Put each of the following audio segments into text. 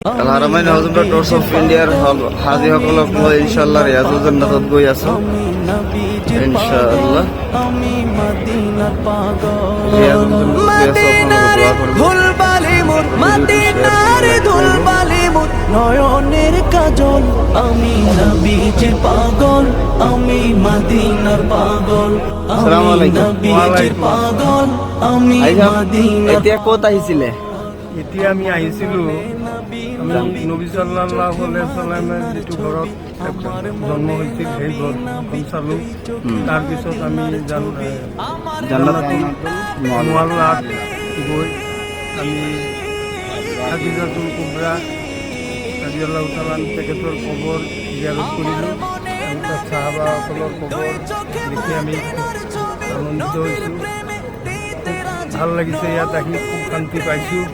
Al-Haramain Hosbra Tours of India Haji Hokolok Inshallah Riyadul Jannatot goi aso Inshallah নয়নের কাজল আমি নবীজির পাগল আমি মদিনার পাগল আসসালামু আমি আলাইকুম নবীজির পাগল আমি মদিনার এতিয়া ক'ত আহিছিলে এতিয়া আমি আহিছিলোঁ আমি নবী সাল্লাল্লাহু আলাইহি সাল্লামৰ যিটো ঘৰত জন্ম হৈছিল সেই ঘৰখন চালোঁ। তাৰপিছত আমি জান্নাতুল মুআল্লাত গৈ আমি হাদিজাতুল কুবৰা ৰাদিয়াল্লাহু তাআলা তেখেতৰ কবৰ জিয়াৰত কৰিলোঁ। তাত সাহাবাসকলৰ কবৰ দেখি আমি আনন্দিত হৈছোঁ। ভাল লাগিছে, ইয়াত আহি খুব শান্তি পাইছোঁ।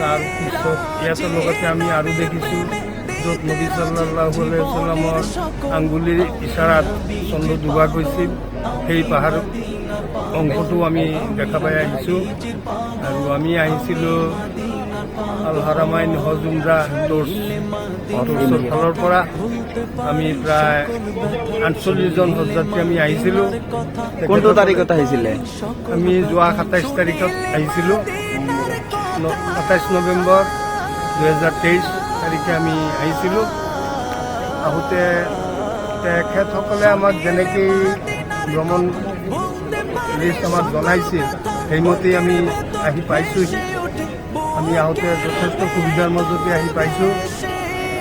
তাৰপিছত ইয়াতৰ লগতে আমি আৰু দেখিছোঁ য'ত নবী সাল্লাল্লাহু আলাইহি সাল্লামৰ আঙ্গুলিৰ ইশাৰাত চন্দ্ৰ ডুবা গৈছিল, সেই পাহাৰ অংশটো আমি দেখা পাই আহিছোঁ। আৰু আমি আহিছিলোঁ আল-হাৰামাইন হজ উমৰা টুৰ্ছৰ ফালৰ পৰা আমি প্ৰায় 48জন হজযাত্ৰী আমি আহিছিলোঁ। কোনটো তাৰিখত আহিছিলে আমি যোৱা 27 তাৰিখত আহিছিলোঁ। 27 নৱেম্বৰ 2023 তাৰিখে আমি আহিছিলোঁ। আহোঁতে তেখেতসকলে আমাক যেনেকৈ ভ্ৰমণ লিষ্ট আমাক জনাইছিল সেইমতেই আমি আহি পাইছোঁহি। আমি আহোঁতে যথেষ্ট সুবিধাৰ মাজতে আহি পাইছোঁ।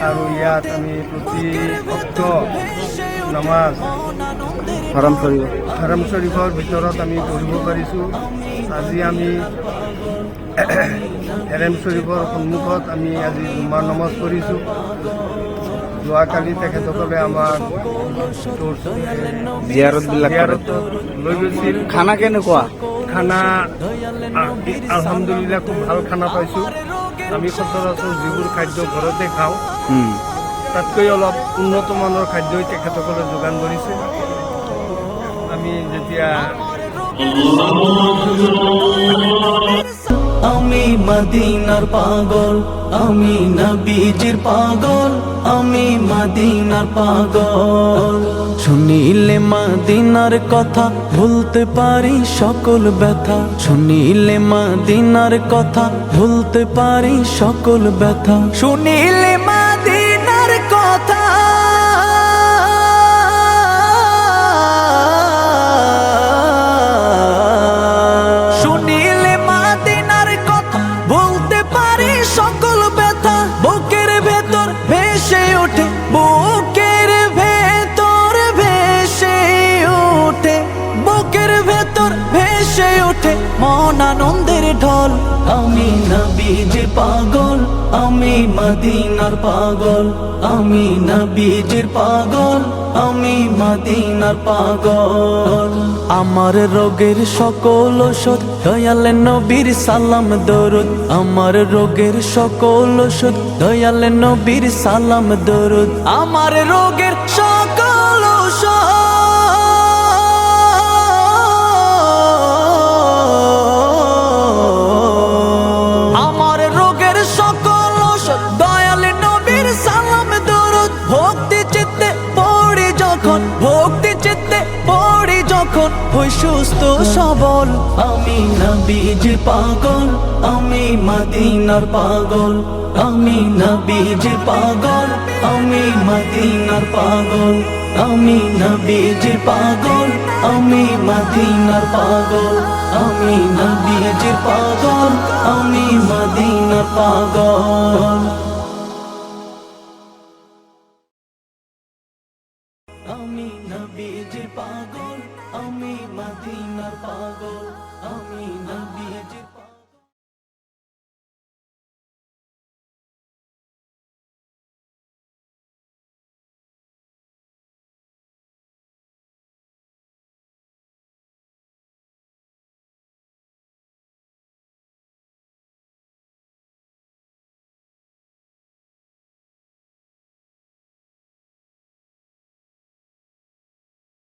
আৰু ইয়াত আমি প্ৰতি সপ্তাহ নামাজ হাৰাম শৰীফৰ ভিতৰত আমি পঢ়িব পাৰিছোঁ। আজি আমি হাৰাম শৰীফৰ সন্মুখত আমি আজি জুমাৰ নামাজ পঢ়িছোঁ। যোৱাকালি তেখেতসকলে আমাক জিয়াৰতত লৈ গৈছিল। খানা কেনেকুৱা খানা আলহামদুলিল্লাহ খুব ভাল খানা পাইছোঁ। আমি সচৰাচৰ যিবোৰ খাদ্য ঘৰতে খাওঁ তাতকৈ অলপ উন্নত মানৰ খাদ্যই তেখেতসকলে যোগান ধৰিছে। আমি যেতিয়া আমি মদিনার পাগল আমি নবীজির পাগল আমি মদিনার পাগল শুনিলে মদিনার কথা ভুলতে পারি সকল ব্যথা শুনিলে মদিনার কথা ভুলতে পারি সকল ব্যথা শুনিলে মদিনার কথা মন আনন্দের ঢল আমি নবীজির পাগল আমি মদিনার পাগল আমি নবীজির পাগল আমি মদিনার পাগল আমার রোগের সকল ওষুধ দয়াল নবীর সালাম দরুদ আমার রোগের সকল ওষুধ দয়াল নবীর সালাম দরুদ আমার রোগের সকল ওষুধ সুস্থ সবল আমি নবীজির পাগল আমি মদিনার পাগল আমি নবীজির পাগল আমি মদিনার পাগল আমি নবীজির পাগল আমি মদিনার পাগল আমি নবীজির পাগল আমি মদিনার পাগল।